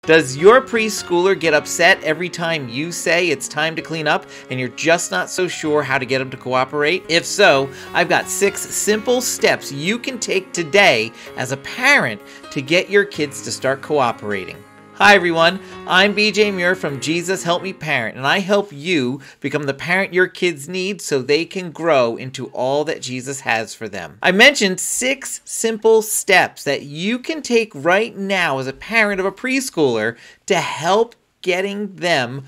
Does your preschooler get upset every time you say it's time to clean up and you're just not so sure how to get them to cooperate? If so, I've got 6 simple steps you can take today as a parent to get your kids to start cooperating. Hi everyone, I'm BJ Muir from Jesus Help Me Parent, and I help you become the parent your kids need so they can grow into all that Jesus has for them. I mentioned 6 simple steps that you can take right now as a parent of a preschooler to help getting them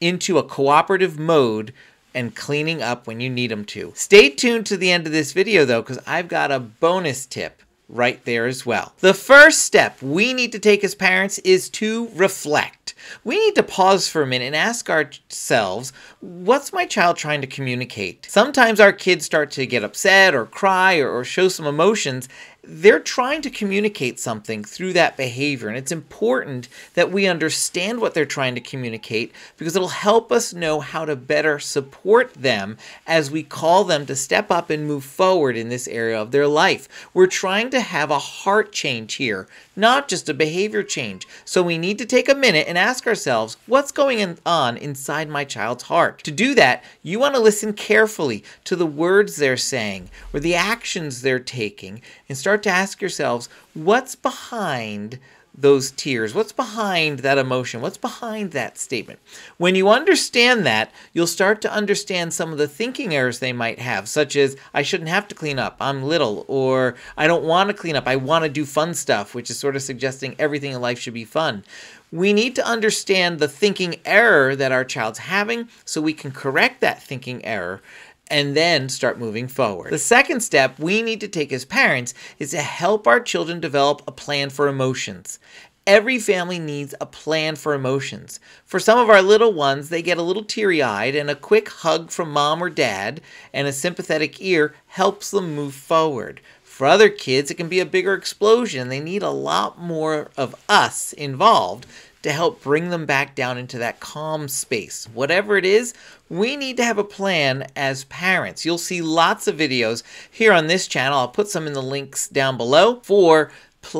into a cooperative mode and cleaning up when you need them to. Stay tuned to the end of this video though, because I've got a bonus tip right there as well. The first step we need to take as parents is to reflect. We need to pause for a minute and ask ourselves, what's my child trying to communicate? Sometimes our kids start to get upset or cry or show some emotions. They're trying to communicate something through that behavior, and it's important that we understand what they're trying to communicate because it'll help us know how to better support them as we call them to step up and move forward in this area of their life. We're trying to have a heart change here, not just a behavior change. So we need to take a minute and ask ourselves, what's going on inside my child's heart? To do that, you want to listen carefully to the words they're saying or the actions they're taking and start to ask yourselves, what's behind those tears? What's behind that emotion? What's behind that statement? When you understand that, you'll start to understand some of the thinking errors they might have, such as, I shouldn't have to clean up, I'm little, or I don't want to clean up, I want to do fun stuff, which is sort of suggesting everything in life should be fun. We need to understand the thinking error that our child's having so we can correct that thinking error and then start moving forward. The second step we need to take as parents is to help our children develop a plan for emotions. Every family needs a plan for emotions. For some of our little ones, they get a little teary-eyed, and a quick hug from mom or dad and a sympathetic ear helps them move forward. For other kids, it can be a bigger explosion. They need a lot more of us involved to help bring them back down into that calm space. Whatever it is, we need to have a plan as parents. You'll see lots of videos here on this channel. I'll put some in the links down below for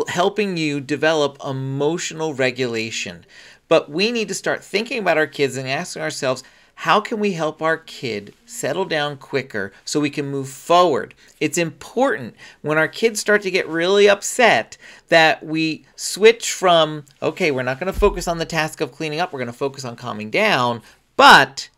helping you develop emotional regulation. But we need to start thinking about our kids and asking ourselves, how can we help our kid settle down quicker so we can move forward? It's important when our kids start to get really upset that we switch from, okay, we're not going to focus on the task of cleaning up, we're going to focus on calming down, but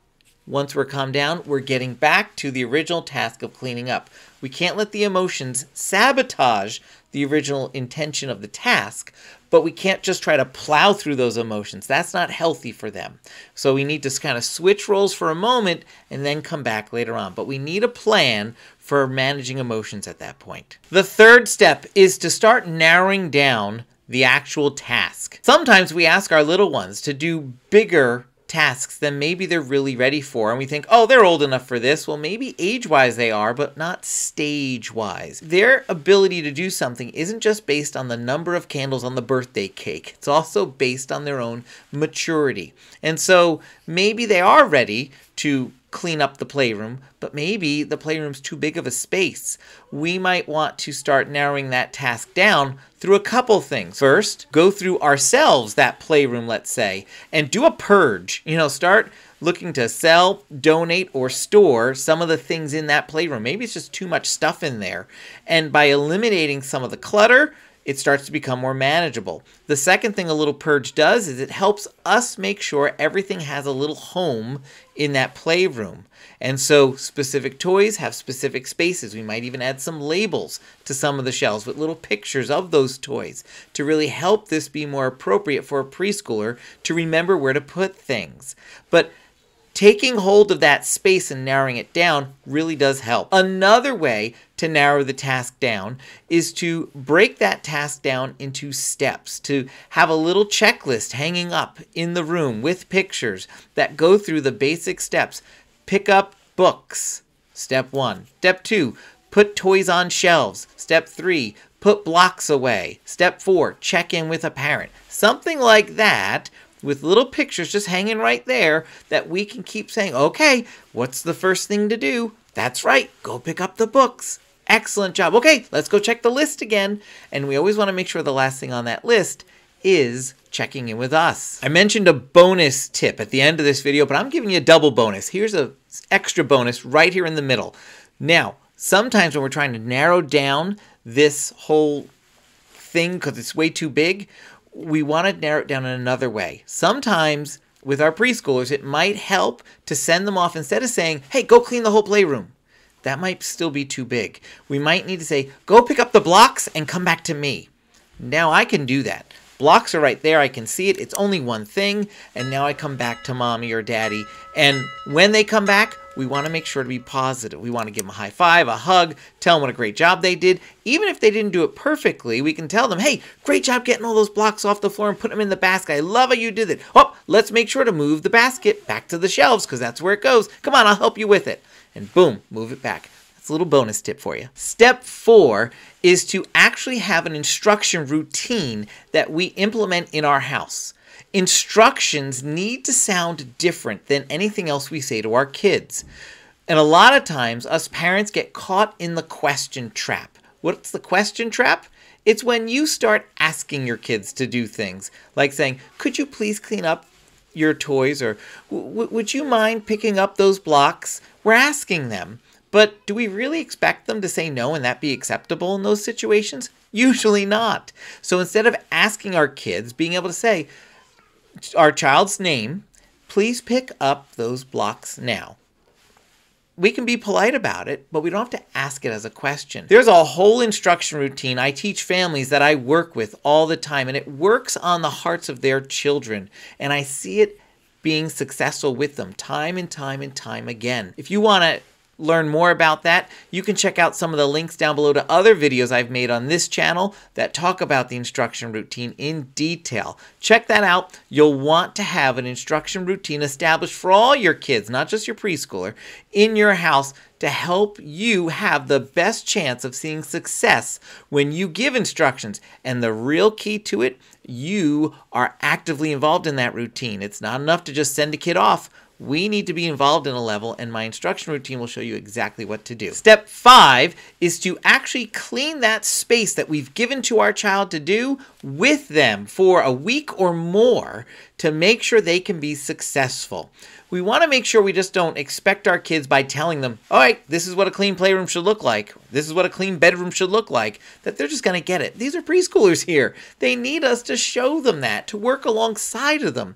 once we're calmed down, we're getting back to the original task of cleaning up. We can't let the emotions sabotage the original intention of the task, but we can't just try to plow through those emotions. That's not healthy for them. So we need to kind of switch roles for a moment and then come back later on. But we need a plan for managing emotions at that point. The third step is to start narrowing down the actual task. Sometimes we ask our little ones to do bigger tasks than maybe they're really ready for, and we think, oh, they're old enough for this. Well, maybe age-wise they are, but not stage-wise. Their ability to do something isn't just based on the number of candles on the birthday cake. It's also based on their own maturity. And so maybe they are ready to clean up the playroom, but maybe the playroom's too big of a space. We might want to start narrowing that task down through a couple things. First, go through ourselves, that playroom, let's say, and do a purge. Start looking to sell, donate, or store some of the things in that playroom. Maybe it's just too much stuff in there. And by eliminating some of the clutter, it starts to become more manageable. The second thing a little purge does is it helps us make sure everything has a little home in that playroom. And so specific toys have specific spaces. We might even add some labels to some of the shelves with little pictures of those toys to really help this be more appropriate for a preschooler to remember where to put things. But taking hold of that space and narrowing it down really does help. Another way to narrow the task down is to break that task down into steps, to have a little checklist hanging up in the room with pictures that go through the basic steps. Pick up books, step 1. Step 2, put toys on shelves. Step 3, put blocks away. Step 4, check in with a parent. Something like that, with little pictures just hanging right there that we can keep saying, okay, what's the first thing to do? That's right, go pick up the books. Excellent job. Okay, let's go check the list again. And we always want to make sure the last thing on that list is checking in with us. I mentioned a bonus tip at the end of this video, but I'm giving you a double bonus. Here's an extra bonus right here in the middle. Now, sometimes when we're trying to narrow down this whole thing because it's way too big, we want to narrow it down in another way. Sometimes with our preschoolers, it might help to send them off instead of saying, hey, go clean the whole playroom. That might still be too big. We might need to say, go pick up the blocks and come back to me. Now I can do that. Blocks are right there. I can see it. It's only one thing. And now I come back to mommy or daddy. And when they come back, we want to make sure to be positive. We want to give them a high five, a hug, tell them what a great job they did. Even if they didn't do it perfectly, we can tell them, hey, great job getting all those blocks off the floor and putting them in the basket. I love how you did it. Oh, let's make sure to move the basket back to the shelves because that's where it goes. Come on, I'll help you with it. And boom, move it back. That's a little bonus tip for you. Step 4 is to actually have an instruction routine that we implement in our house. Instructions need to sound different than anything else we say to our kids. And a lot of times, us parents get caught in the question trap. What's the question trap? It's when you start asking your kids to do things, like saying, could you please clean up your toys? Or would you mind picking up those blocks? We're asking them. But do we really expect them to say no and that be acceptable in those situations? Usually not. So instead of asking our kids, being able to say, our child's name, please pick up those blocks now. We can be polite about it, but we don't have to ask it as a question. There's a whole instruction routine I teach families that I work with all the time, and it works on the hearts of their children. And I see it being successful with them time and time and time again. If you want to learn more about that, you can check out some of the links down below to other videos I've made on this channel that talk about the instruction routine in detail. Check that out. You'll want to have an instruction routine established for all your kids, not just your preschooler, in your house to help you have the best chance of seeing success when you give instructions. And the real key to it, you are actively involved in that routine. It's not enough to just send a kid off. We need to be involved in a level, and my instruction routine will show you exactly what to do. Step 5 is to actually clean that space that we've given to our child to do with them for a week or more to make sure they can be successful. We want to make sure we just don't expect our kids by telling them, all right, this is what a clean playroom should look like. This is what a clean bedroom should look like, that they're just going to get it. These are preschoolers here. They need us to show them that, to work alongside of them.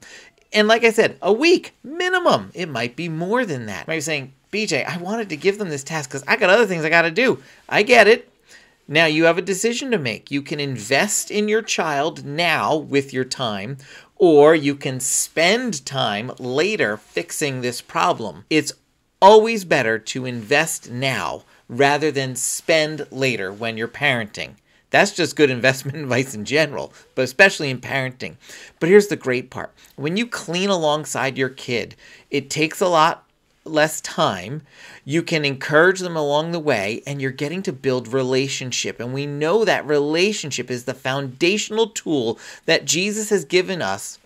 And like I said, a week minimum. It might be more than that. You might be saying, BJ, I wanted to give them this task because I got other things I got to do. I get it. Now you have a decision to make. You can invest in your child now with your time, or you can spend time later fixing this problem. It's always better to invest now rather than spend later when you're parenting. That's just good investment advice in general, but especially in parenting. But here's the great part. When you clean alongside your kid, it takes a lot less time. You can encourage them along the way, and you're getting to build relationship. And we know that relationship is the foundational tool that Jesus has given us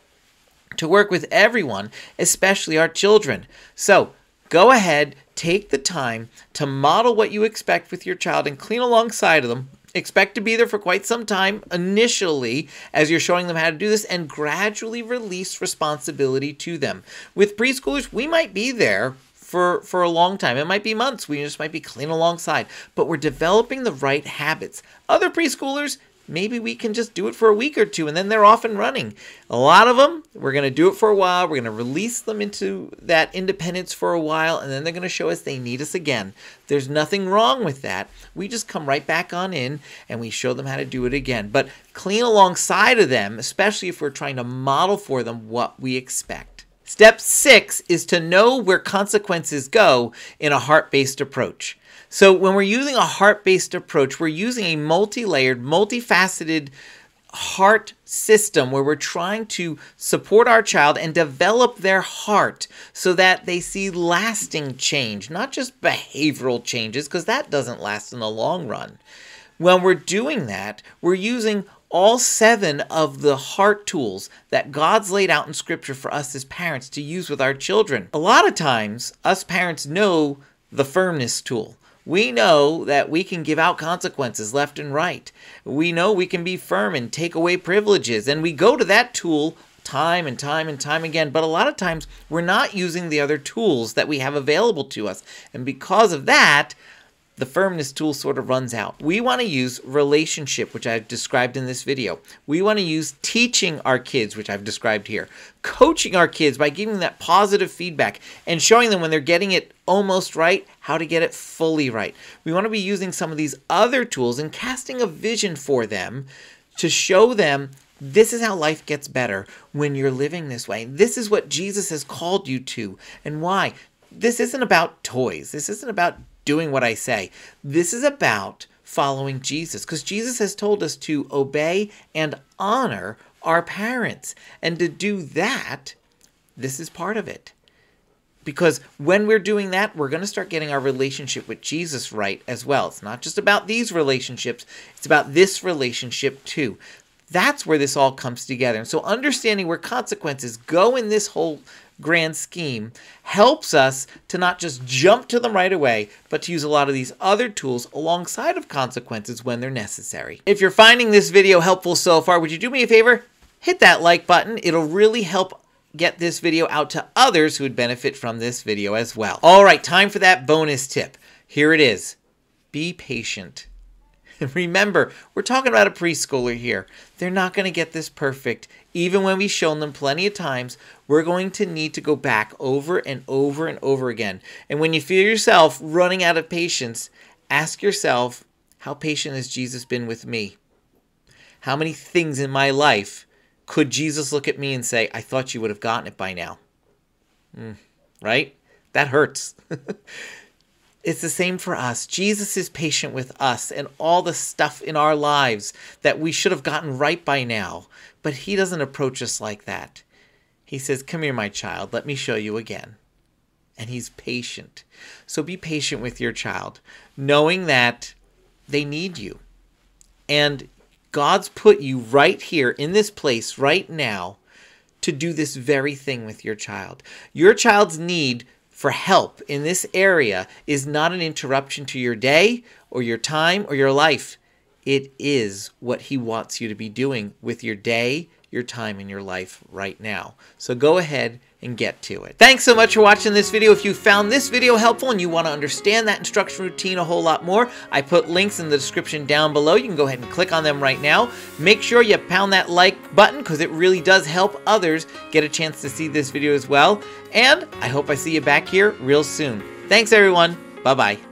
to work with everyone, especially our children. So go ahead, take the time to model what you expect with your child and clean alongside of them. Expect to be there for quite some time initially as you're showing them how to do this, and gradually release responsibility to them. With preschoolers, we might be there for a long time. It might be months. We just might be clean alongside, but we're developing the right habits. Other preschoolers, maybe we can just do it for a week or two and then they're off and running. A lot of them, we're going to do it for a while. We're going to release them into that independence for a while, and then they're going to show us they need us again. There's nothing wrong with that. We just come right back on in and we show them how to do it again. But clean alongside of them, especially if we're trying to model for them what we expect. Step 6 is to know where consequences go in a heart-based approach. So when we're using a heart-based approach, we're using a multi-layered, multifaceted heart system where we're trying to support our child and develop their heart so that they see lasting change, not just behavioral changes, because that doesn't last in the long run. When we're doing that, we're using all 7 of the heart tools that God's laid out in Scripture for us as parents to use with our children. A lot of times, us parents know the firmness tool. We know that we can give out consequences left and right. We know we can be firm and take away privileges, and we go to that tool time and time and time again, but a lot of times we're not using the other tools that we have available to us, and because of that, the firmness tool sort of runs out. We want to use relationship, which I've described in this video. We want to use teaching our kids, which I've described here. Coaching our kids by giving them that positive feedback and showing them when they're getting it almost right, how to get it fully right. We want to be using some of these other tools and casting a vision for them to show them this is how life gets better when you're living this way. This is what Jesus has called you to, and why. This isn't about toys. This isn't about doing what I say. This is about following Jesus, because Jesus has told us to obey and honor our parents. And to do that, this is part of it. Because when we're doing that, we're going to start getting our relationship with Jesus right as well. It's not just about these relationships. It's about this relationship too. That's where this all comes together. And so understanding where consequences go in this whole grand scheme helps us to not just jump to them right away, but to use a lot of these other tools alongside of consequences when they're necessary. If you're finding this video helpful so far, would you do me a favor? Hit that like button. It'll really help get this video out to others who would benefit from this video as well. All right, time for that bonus tip. Here it is. Be patient. Remember, we're talking about a preschooler here. They're not going to get this perfect. Even when we've shown them plenty of times, we're going to need to go back over and over and over again. And when you feel yourself running out of patience, ask yourself, how patient has Jesus been with me? How many things in my life could Jesus look at me and say, I thought you would have gotten it by now? Right? That hurts. It's the same for us. Jesus is patient with us and all the stuff in our lives that we should have gotten right by now. But he doesn't approach us like that. He says, come here, my child. Let me show you again. And he's patient. So be patient with your child, knowing that they need you. And God's put you right here in this place right now to do this very thing with your child. Your child's need for help in this area is not an interruption to your day or your time or your life. It is what he wants you to be doing with your day, your time, and your life right now. So go ahead and get to it. Thanks so much for watching this video. If you found this video helpful and you want to understand that instruction routine a whole lot more, I put links in the description down below. You can go ahead and click on them right now. Make sure you pound that like button because it really does help others get a chance to see this video as well. And I hope I see you back here real soon. Thanks, everyone. Bye-bye.